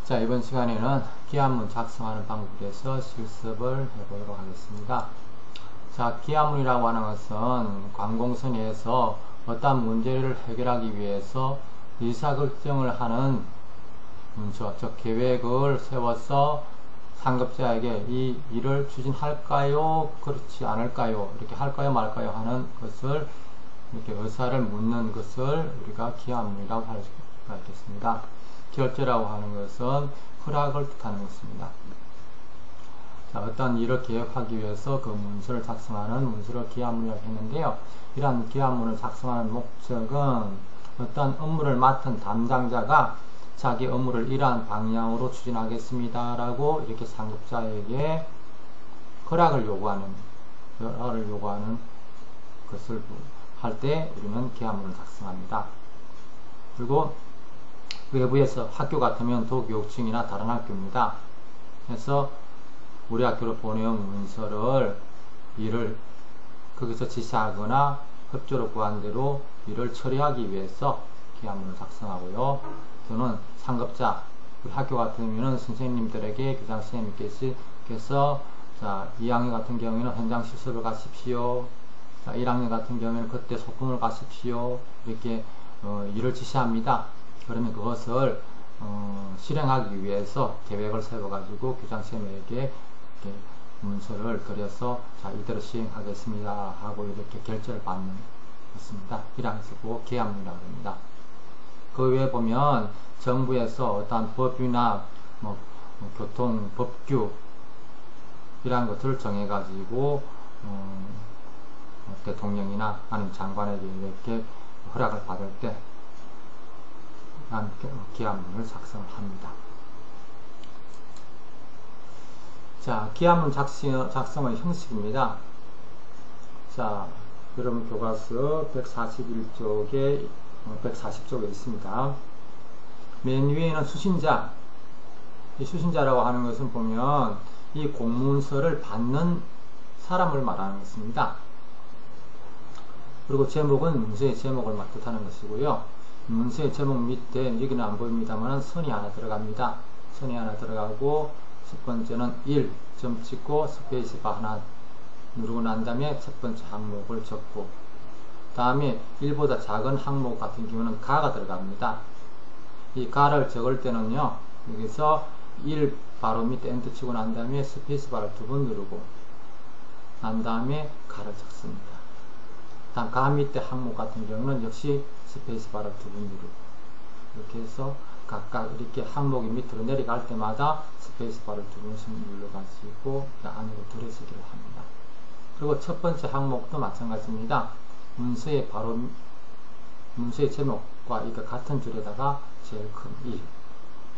자, 이번 시간에는 기한문 작성하는 방법에 대해서 실습을 해보도록 하겠습니다. 자, 기한문이라고 하는 것은 관공서에서 어떤 문제를 해결하기 위해서 의사결정을 하는 문서, 즉 계획을 세워서 상급자에게 이 일을 추진할까요? 그렇지 않을까요? 이렇게 할까요? 말까요? 하는 것을 이렇게 의사를 묻는 것을 우리가 기한문이라고 할 수가 있겠습니다. 결제라고 하는 것은 허락을 뜻하는 것입니다. 자, 어떤 일을 계획하기 위해서 그 문서를 작성하는 문서를 기한문이라고 했는데요. 이러한 기한문을 작성하는 목적은 어떤 업무를 맡은 담당자가 자기 업무를 이러한 방향으로 추진하겠습니다 라고 이렇게 상급자에게 허락을 요구하는 것을 할 때 우리는 기한문을 작성합니다. 그리고 외부에서 학교 같으면 도교육청이나 다른 학교입니다. 그래서 우리 학교로 보내온 문서를 일을 거기서 지시하거나 협조를 구한 대로 일을 처리하기 위해서 기한문을 작성하고요. 또는 상급자, 우리 학교 같으면 선생님들에게 교장 선생님께서 자, 2학년 같은 경우에는 현장 실습을 가십시오. 자, 1학년 같은 경우에는 그때 소풍을 가십시오. 이렇게 일을 지시합니다. 그러면 그것을 실행하기 위해서 계획을 세워가지고 교장선생님에게 이렇게 문서를 드려서 자, 이대로 시행하겠습니다 하고 이렇게 결제를 받는 것입니다. 이런 것을 기한문이라고 합니다. 그 외에 보면 정부에서 어떠한 법규나 교통 법규 이러한 것들을 정해가지고 대통령이나 아니면 장관에게 이렇게 허락을 받을 때 기한문을 작성을 합니다. 자, 기한문 작성의 형식입니다. 자, 여러분 교과서 141쪽에 140쪽에 있습니다. 맨 위에는 수신자, 이 수신자라고 하는 것은 보면 이 공문서를 받는 사람을 말하는 것입니다. 그리고 제목은 문서의 제목을 뜻하는 것이고요. 문서의 제목 밑에 여기는 안 보입니다만 선이 하나 들어갑니다. 선이 하나 들어가고 첫 번째는 1, 점 찍고 스페이스바 하나 누르고 난 다음에 첫 번째 항목을 적고 다음에 1보다 작은 항목 같은 경우는 가가 들어갑니다. 이 가를 적을 때는요, 여기서 1 바로 밑에 엔터 치고 난 다음에 스페이스바를 2번 누르고 난 다음에 가를 적습니다. 다음 가 밑에 항목 같은 경우는 역시 스페이스바를 2번 누르고 이렇게 해서 각각 이렇게 항목이 밑으로 내려갈 때마다 스페이스바를 2번씩 눌러가지고 안으로 들어서기를 합니다. 그리고 첫 번째 항목도 마찬가지입니다. 문서의 제목과 이거 같은 줄에다가 제일 큰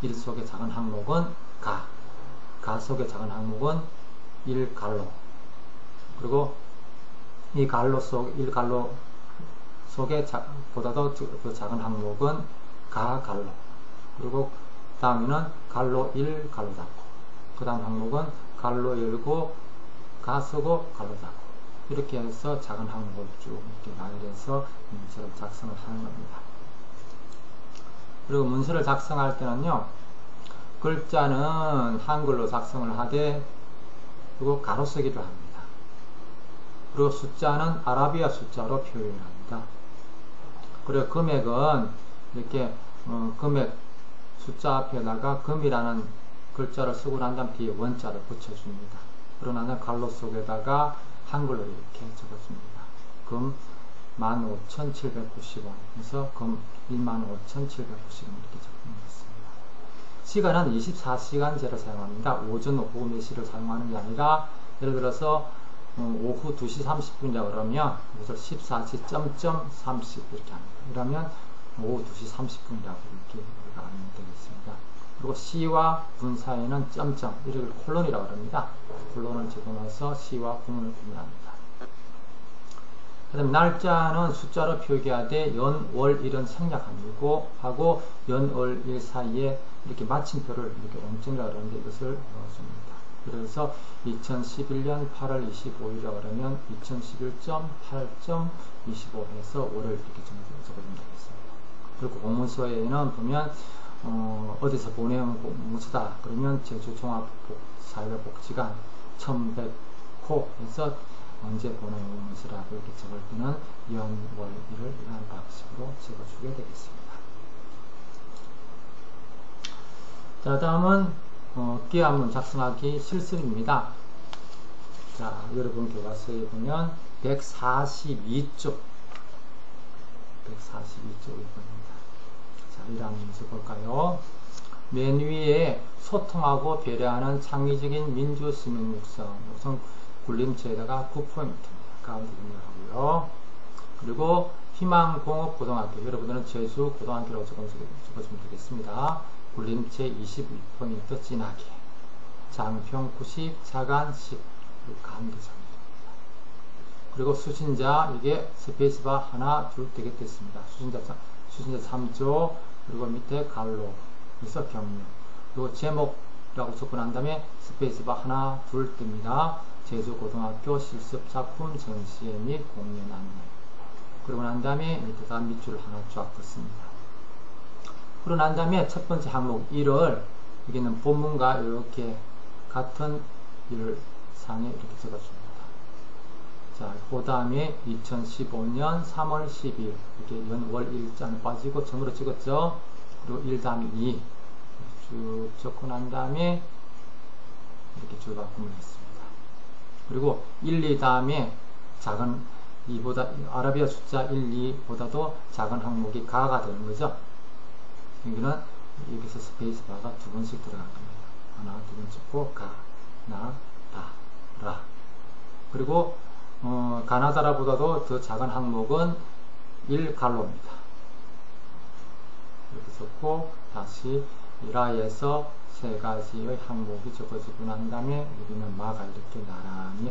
1 속의 작은 항목은 가 속의 작은 항목은 1갈로, 그리고 이 갈로 속 1갈로 속에 보다도 그 작은 항목은 가갈로, 그리고 다음에는 갈로 1 갈로 닫고 그 다음 항목은 갈로 열고 가 쓰고 갈로 닫고 이렇게 해서 작은 항목을 쭉 이렇게 나열해서 문서를 작성을 하는 겁니다. 그리고 문서를 작성할 때는요, 글자는 한글로 작성을 하되 그리고 가로 쓰기를 합니다. 그리고 숫자는 아라비아 숫자로 표현합니다. 그리고 금액은 이렇게 금액 숫자 앞에다가 금이라는 글자를 쓰고 난 다음 뒤에 원자를 붙여줍니다. 그러고 나면 갈로 속에다가 한글로 이렇게 적어줍니다. 금 15,790원 해서 금 15,790원 이렇게 적는 것입니다. 시간은 24시간제를 사용합니다. 오전, 오후 몇 시를 사용하는 게 아니라 예를 들어서 오후 2시 30분이라고 그러면 여기서 14시 점점 30 이렇게 합니다. 그러면 오후 2시 30분이라고 이렇게 우리가 알면 되겠습니다. 그리고 시와 분 사이에는 점점, 이걸 콜론이라고 합니다. 콜론을 집어넣어서 시와 분을 구분합니다. 그 다음 날짜는 숫자로 표기하되 연, 월, 일은 생략하고 하고 연, 월, 일 사이에 이렇게 마침표를 이렇게 온점이라고 하는데 이것을 넣어줍니다. 그래서 2011년 8월 25일이라고 하면 2011.8.25 해서 월을 이렇게 적어주면 되겠습니다. 그리고 공문서에는 보면 어디서 보내온 문서다. 그러면 제주종합사회복지관 1100호에서 언제 보내온 문서라고 이렇게 적을 때는 연월일을 이러한 방식으로 적어주게 되겠습니다. 자, 다음은 기하문 작성하기 실습입니다. 자, 여러분 교과서에 보면 142쪽 142쪽이 보입니다. 자, 이러한 문제 볼까요? 맨 위에 소통하고 배려하는 창의적인 민주 시민 육성, 우선 굴림체에다가 9포인트입니다. 가운데 입력하고요. 그리고 희망공업고등학교, 여러분들은 제주고등학교라고 적어주면 되겠습니다. 굴림체 22포인트 진하게, 장평 90, 자간 10, 가운데 정리됩니다. 그리고 수신자, 이게 스페이스바 하나, 둘 되겠습니다. 수신자 3조, 그리고 밑에 갈로, 그래서 경력. 그리고 제목이라고 적고 난 다음에 스페이스바 하나, 둘 뜹니다. 제주고등학교 실습작품 전시회 및 공연 안내. 그러고 난 다음에 밑에다 밑줄을 하나 쫙 긋습니다. 그러고 난 다음에 첫 번째 항목 1을, 여기는 본문과 이렇게 같은 일을 상에 이렇게 적어줍니다. 자, 그 다음에 2015년 3월 10일, 이렇게 연월 일자는 빠지고 점으로 찍었죠. 그리고 1 다음에 2 쭉 적고 난 다음에 이렇게 줄바꿈을 했습니다. 그리고 1, 2 다음에 작은 2보다 아라비아 숫자 1, 2보다도 작은 항목이 가가 되는 거죠. 여기는 여기서 스페이스바가 두 번씩 들어간 겁니다. 하나, 두 번 찍고 가, 나, 다, 라. 그리고 가나다라보다도 더 작은 항목은 1갈로입니다. 이렇게 적고 다시 라에서 세 가지의 항목이 적어지고 난 다음에 여기는 마가 이렇게 나란히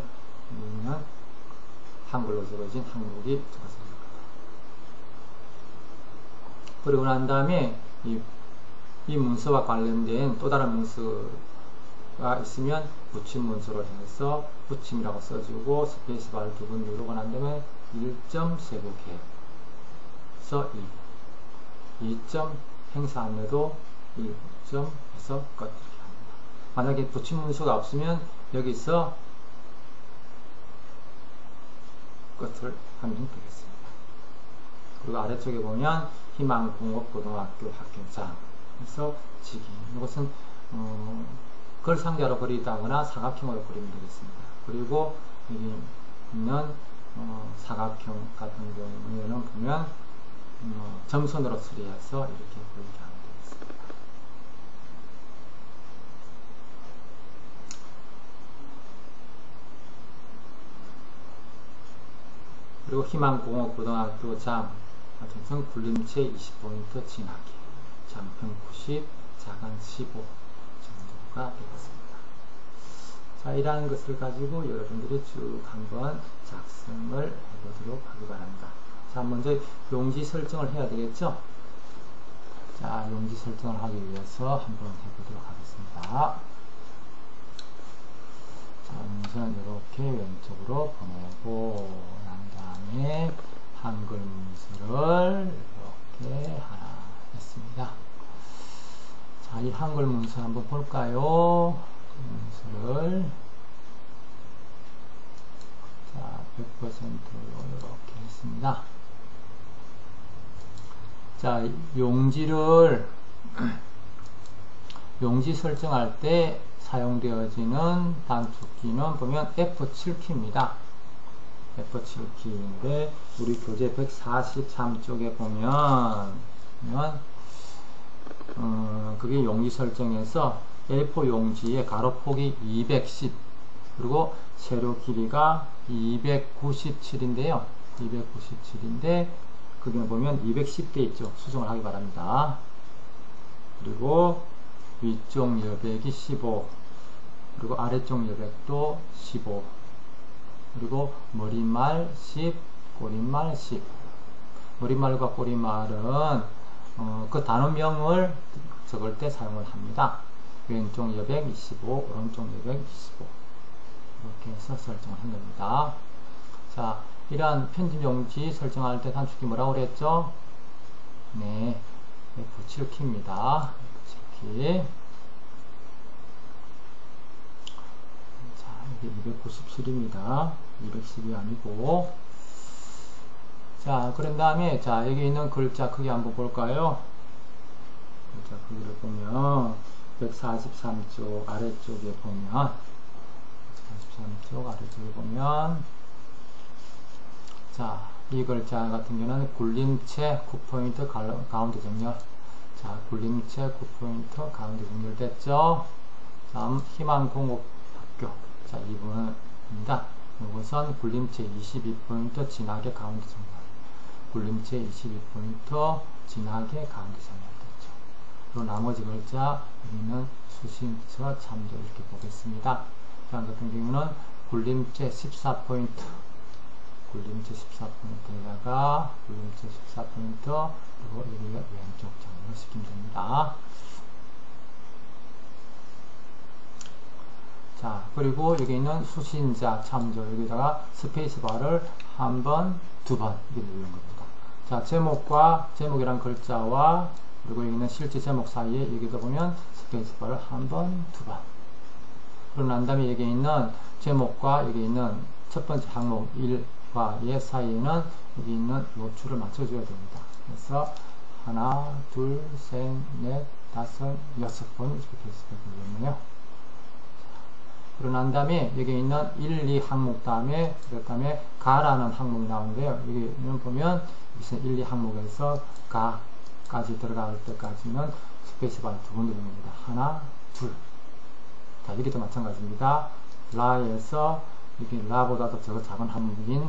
있는 한글로 적어진 항목이 적어집니다. 그리고 난 다음에 이 문서와 관련된 또 다른 문서가 있으면 붙임 문서로 해서 붙임이라고 써주고 스페이스바를 두 번 누르고 난 다음에 1점 세부계 서 2점 행사 안내도 1점 해서 꺼뜨리게 합니다. 만약에 붙임 문서가 없으면 여기서 끝을 하면 되겠습니다. 그리고 아래쪽에 보면 희망공업고등학교 학교장 그래서 직인, 이것은 글 상자로 그리다거나 사각형으로 그리면 되겠습니다. 그리고 여기 있는 사각형 같은 경우에는 보면 점선으로 처리해서 이렇게 보이게 하면 되겠습니다. 그리고 희망공업고등학교장 같은 경우는 굴림체 20포인트 진하게, 장평 90, 자간 15 정도가 되겠습니다. 자, 이러한 것을 가지고 여러분들이 쭉 한번 작성을 해보도록 하기 바랍니다. 자, 먼저 용지 설정을 해야 되겠죠? 자, 용지 설정을 하기 위해서 한번 해보도록 하겠습니다. 자, 우선 이렇게 왼쪽으로 보내고 난 다음에 한글 문서를 이렇게 하나 했습니다. 자, 이 한글 문서 한번 볼까요? 문서를 자, 100%로 이렇게 했습니다. 자, 용지 설정할 때 사용되어지는 단축키는 보면 F7키입니다. F7키인데 우리 교재 143쪽에 보면 그게 용지 설정에서 A4 용지의 가로폭이 210 그리고 세로 길이가 297인데요. 297인데 거기는 보면 210대 있죠. 수정을 하기 바랍니다. 그리고 위쪽 여백이 15 그리고 아래쪽 여백도 15 그리고 머리말 10 꼬리말 10 머리말과 꼬리말은 그 단어명을 적을 때 사용을 합니다. 왼쪽 여백 25 오른쪽 여백 25 이렇게 해서 설정을 한 겁니다. 자, 이러한 편집 용지 설정할 때 단축키 뭐라고 그랬죠? 네, F7 키입니다. F7 키. 자, 이게 297입니다. 210이 아니고. 자, 그런 다음에, 자, 여기 있는 글자 크기 한번 볼까요? 글자 크기를 보면, 143쪽 아래쪽에 보면, 143쪽 아래쪽에 보면, 자, 이 글자 같은 경우는 굴림체 9포인트 가운데 정렬. 자, 굴림체 9포인트 가운데 정렬됐죠? 다음, 희망공업학교. 자, 이 부분입니다. 이것은 굴림체 22포인트 진하게 가운데 정렬. 굴림체 22포인트 진하게 가운데 정렬됐죠. 그리고 나머지 글자, 여기는 수신처 참조 이렇게 보겠습니다. 다음 같은 경우는 굴림체 14포인트. 굴림체 14포인트에다가 굴림체 14포인트 그리고 여기가 왼쪽 정렬을 시키면 됩니다. 자, 그리고 여기 있는 수신자 참조 여기다가 스페이스바를 한 번, 두 번 이렇게 누르는 겁니다. 자, 제목이란 글자와 그리고 여기는 실제 제목 사이에 여기다 보면 스페이스바를 한 번, 두 번. 그러고 난 다음에 여기 있는 제목과 여기 있는 첫 번째 항목 1과 얘 사이에는 여기 있는 노출을 맞춰줘야 됩니다. 그래서 하나, 둘, 셋, 넷, 다섯, 여섯 번 이렇게 스페이스바를 누르네요. 그러고 난 다음에 여기 있는 1, 2 항목 다음에 그 다음에 가라는 항목이 나오는데요. 여기는 보면 1, 2 항목에서 가까지 들어갈 때까지는 스페이스바를 두 번 누르는 겁니다. 하나, 둘. 자, 여기도 마찬가지입니다. 라에서 여기 라보다도 더 작은 항목인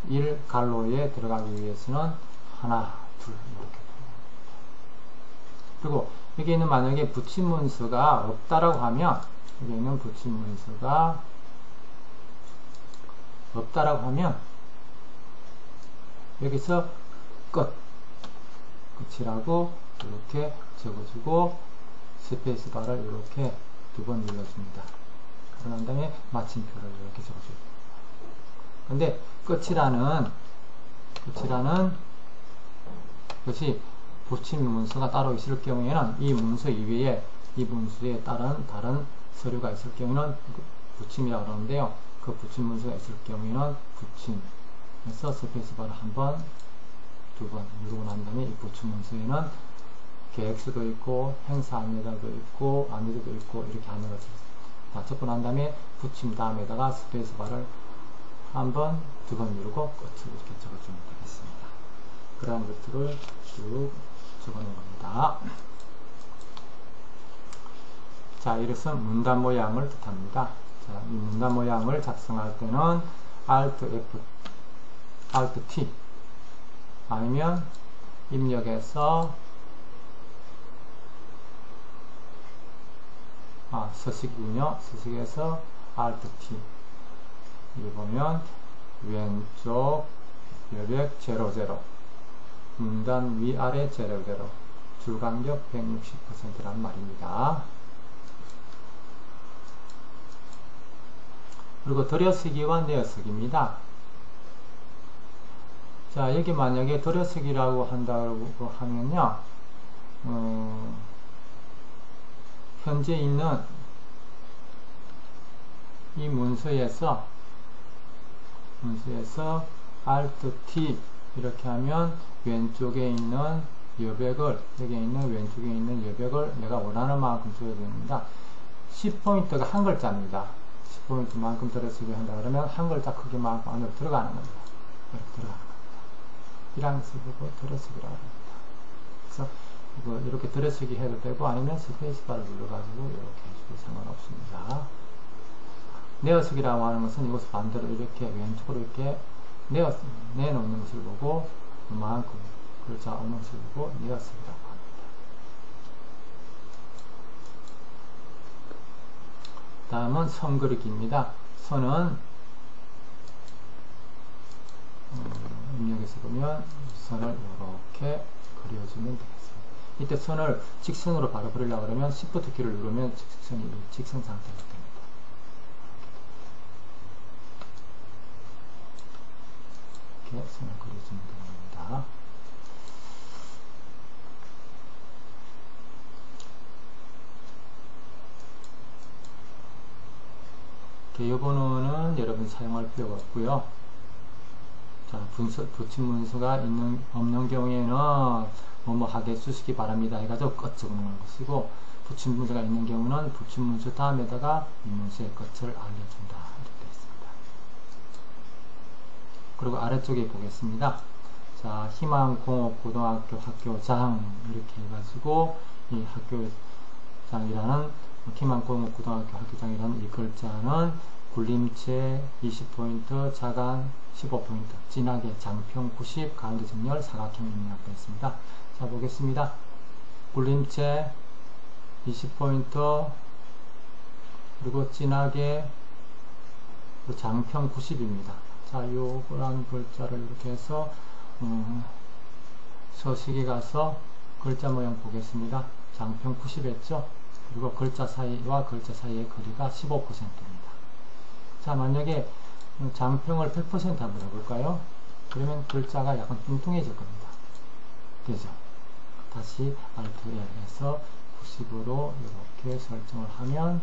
1 갈로에 들어가기 위해서는 하나, 둘 이렇게. 그리고 여기 있는 만약에 붙임문서가 없다라고 하면 여기 있는 붙임문서가 없다라고 하면 여기서 끝이라고 이렇게 적어주고 스페이스바를 이렇게 두 번 눌러줍니다. 그런 다음에 마침표를 이렇게 적어줍니다. 근데 끝이라는 것이 붙임 문서가 따로 있을 경우에는 이 문서 이외에 이 문서에 따른 다른 서류가 있을 경우에는 붙임이라고 그러는데요. 그 붙임 문서가 있을 경우에는 붙임에서 스페이스바를 한 번, 두 번 누르고 난 다음에 이 붙임 문서에는 계획서도 있고 행사 안내자도 있고 안내자도 있고 이렇게 하는 것을 다 적고 난 다음에 붙임 다음에다가 스페이스바를 한 번, 두 번 누르고 끝을 이렇게 적어주면 되겠습니다. 그러한 것들을 쭉 적어놓은 겁니다. 자, 이것은 문단 모양을 뜻합니다. 자, 이 문단 모양을 작성할 때는 Alt F, Alt T 아니면 입력해서 서식이군요. 서식에서 Alt T 여기 보면 왼쪽 여백 00 문단 위아래 00 줄간격 160%란 말입니다. 그리고 들여쓰기와 내어쓰기입니다. 자, 여기 만약에 들여쓰기라고 한다고 하면요, 현재 있는 이 문서에서 Alt T 이렇게 하면 왼쪽에 있는 여백을 여기 있는 왼쪽에 있는 여백을 내가 원하는 만큼 줘야 됩니다. 10포인트가 한 글자입니다. 10포인트만큼 들여쓰기 한다 그러면 한 글자 크기만큼 안으로 들어가는 겁니다. 이렇게 들어가는 겁니다. 이랑 쓰고 들여쓰기라고 합니다. 그래서 이거 이렇게 들여쓰기 해도 되고 아니면 스페이스바를 눌러가지고 이렇게 해주고 상관없습니다. 내어쓰기라고 하는 것은 이것을 반대로 이렇게 왼쪽으로 이렇게 내놓는 것을 보고 그만큼 글자 없는 것을 보고 내어쓰기라고 합니다. 다음은 선 그리기입니다. 선은 입력에서 보면 선을 이렇게 그려주면 되겠습니다. 이때 선을 직선으로 바로 그리려고 그러면 Shift 키를 누르면 직선이 직선 상태가 됩니다. 이렇게 선을 그려주면 됩니다. 개요 번호는 여러분 사용할 필요가 없고요. 자, 붙임 문서가 없는 경우에는 뭐뭐 하게 쓰시기 바랍니다 해가지고 끝 적는 것이고, 붙임 문서가 있는 경우는 붙임 문서 다음에다가 이 문서의 끝을 알려준다 이렇게 되어 있습니다. 그리고 아래쪽에 보겠습니다. 자, 희망공업고등학교 학교장 이렇게 해가지고 이 학교장이라는 희망공업고등학교 학교장이라는 이 글자는 굴림체 20포인트, 자간 15포인트, 진하게 장평 90, 가운데 정렬, 사각형 입력되어 있습니다. 자, 보겠습니다. 굴림체 20포인트, 그리고 진하게 장평 90입니다. 자, 요거란 글자를 이렇게 해서 서식에 가서 글자 모양 보겠습니다. 장평 90 했죠? 그리고 글자 사이와 글자 사이의 거리가 15%입니다. 자, 만약에 장평을 100% 한번 해볼까요? 그러면 글자가 약간 뚱뚱해질 겁니다. 되죠? 다시 Alt L 해서 90으로 이렇게 설정을 하면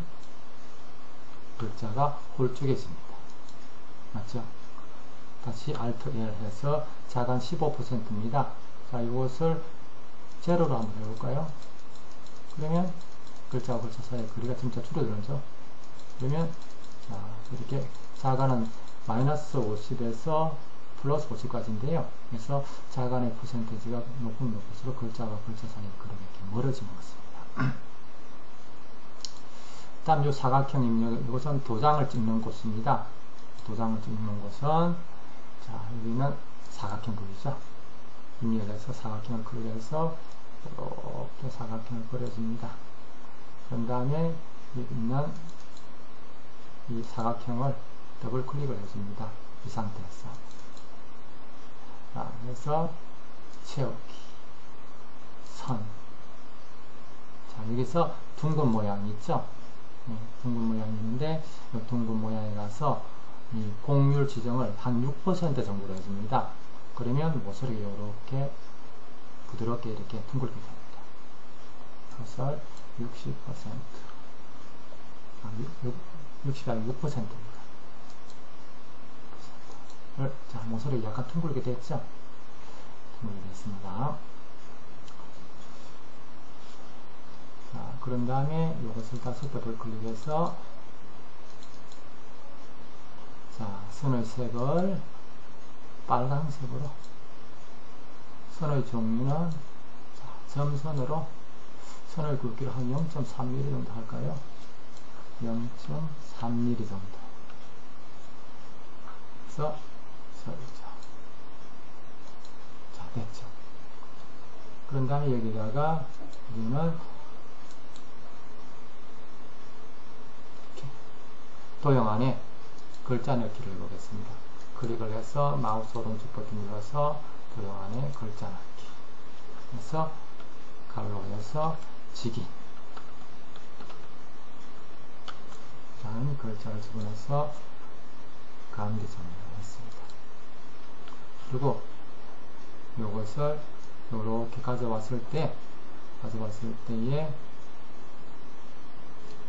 글자가 홀쭉해집니다. 맞죠? 다시 Alt L 해서 자간 15%입니다. 자, 이것을 제로로 한번 해볼까요? 그러면 글자와 글자 사이의 거리가 진짜 줄어들죠. 그러면 자, 이렇게 자간은 마이너스 50에서 플러스 50까지인데요. 그래서 자간의 퍼센테이지가 높으면 높을수록 글자와 글자 사이의 거리가 이렇게 멀어지는 것입니다. 다음 이 사각형 입력, 이것은 도장을 찍는 곳입니다. 도장을 찍는 곳은 자, 여기는 사각형 그리죠. 입력해서 사각형을 그려서 이렇게 사각형을 그려줍니다. 그런 다음에 여기 있는 이 사각형을 더블 클릭을 해줍니다. 이 상태에서. 자, 그래서 채우기, 선. 자, 여기서 둥근 모양이 있죠? 네, 둥근 모양이 있는데, 이 둥근 모양에 가서 이 공률 지정을 한 6% 정도로 해줍니다. 그러면 모서리가 이렇게 부드럽게 이렇게 둥글게 됩니다. 그래서 60%. 60이 아니고 6%입니다. 자, 모서리 약간 둥글게 됐죠? 둥글게 됐습니다. 자, 그런 다음에 이것을 다시 더블 클릭해서 자, 선의 색을 빨강색으로, 선의 종류는 자, 점선으로, 선의 굵기를 한 0.3mm 정도 할까요? 0.3mm 정도. 그래서 서리죠. 자, 됐죠. 그런 다음에 여기다가 우리는 이렇게 도형 안에 글자 넣기를 해보겠습니다. 클릭을 해서 마우스 오른쪽 버튼 눌러서 도형 안에 글자 넣기. 그래서 가로 올려서 직인. 다음 글자를 집어넣어서 가운데 정리를 했습니다. 그리고 이것을 이렇게 가져왔을 때에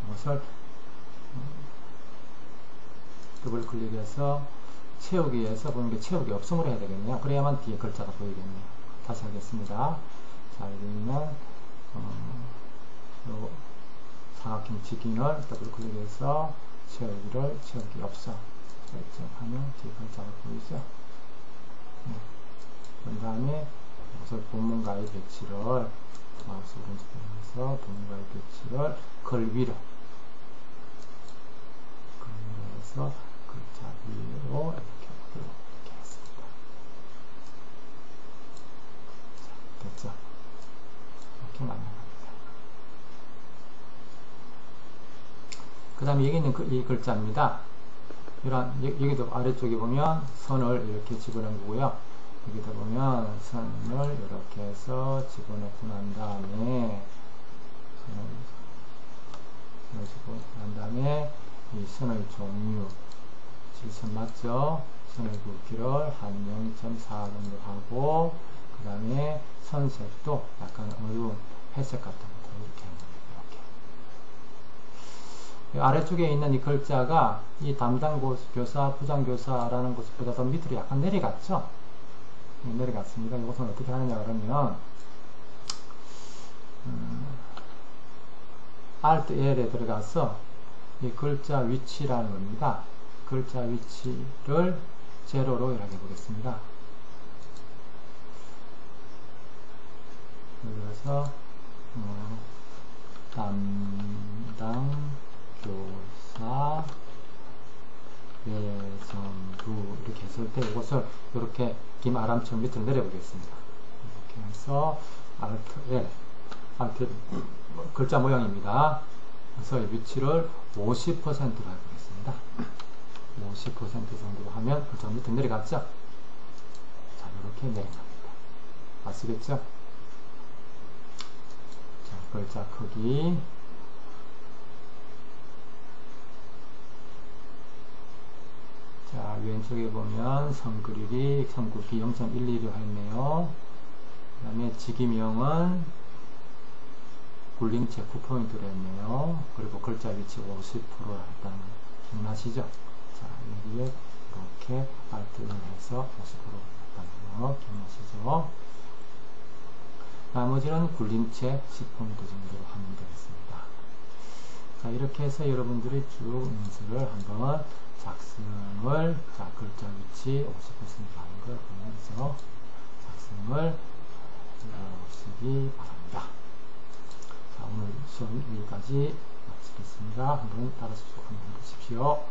이것을 더블 클릭해서 채우기에서 보는 게 채우기 없음으로 해야 되겠네요. 그래야만 뒤에 글자가 보이겠네요. 다시 하겠습니다. 자, 여기는 요 사각형 직인을 더블 클릭해서 채우기 없어 설정하면 뒤에 글자가 보이죠. 네. 그 다음에 여기서 본문가의 배치를 마우스 오른쪽 버튼에서 본문가의 배치를 글 위로 해서 글자 위로 이렇게 했습니다. 자, 됐죠? 이렇게 만듭니다. 그 다음에 여기 있는 이 글자입니다. 여기도 아래쪽에 보면 선을 이렇게 집어넣은 거고요. 여기다 보면 선을 이렇게 해서 집어넣고 난 다음에 이 선의 종류 질선 맞죠? 선의 굵기를 한 0.4 정도 하고 그 다음에 선색도 약간 어두운 회색 같은 거 이렇게 아래쪽에 있는 이 글자가 이 담당 교사, 부장교사라는 것보다 더 밑으로 약간 내려갔죠? 내려갔습니다. 이것은 어떻게 하느냐 그러면 Alt L에 들어가서 이 글자 위치라는 겁니다. 글자 위치를 제로로 이렇게 보겠습니다. 그래서 담당 교사 예전부 이렇게 했을 때 이것을 이렇게 김아람처럼 밑으로 내려보겠습니다. 이렇게 해서 Alt L, Alt L 글자 모양입니다. 그래서 이 위치를 50%로 해보겠습니다. 50% 정도로 하면 글자 밑으로 내려갔죠? 자, 이렇게 내려갑니다. 아시겠죠? 자, 글자 크기. 자, 왼쪽에 보면 선그리기, 선굵기 0.11로 했네요. 그 다음에 직임형은 굴림체 9포인트로 했네요. 그리고 글자 위치 50%로 했다는 거 기억나시죠? 자, 여기에 이렇게 Alt를 해서 50%로 했다는 거 기억나시죠? 나머지는 굴림체 10포인트 정도로 하면 되겠습니다. 자, 이렇게 해서 여러분들이 쭉 문서를 한번 작성을, 자, 글자 위치 50% 하는 걸 보면서 작성을 해보시기 바랍니다. 자, 오늘 수업 여기까지 마치겠습니다. 한번 따라서 쭉 한번 해보십시오.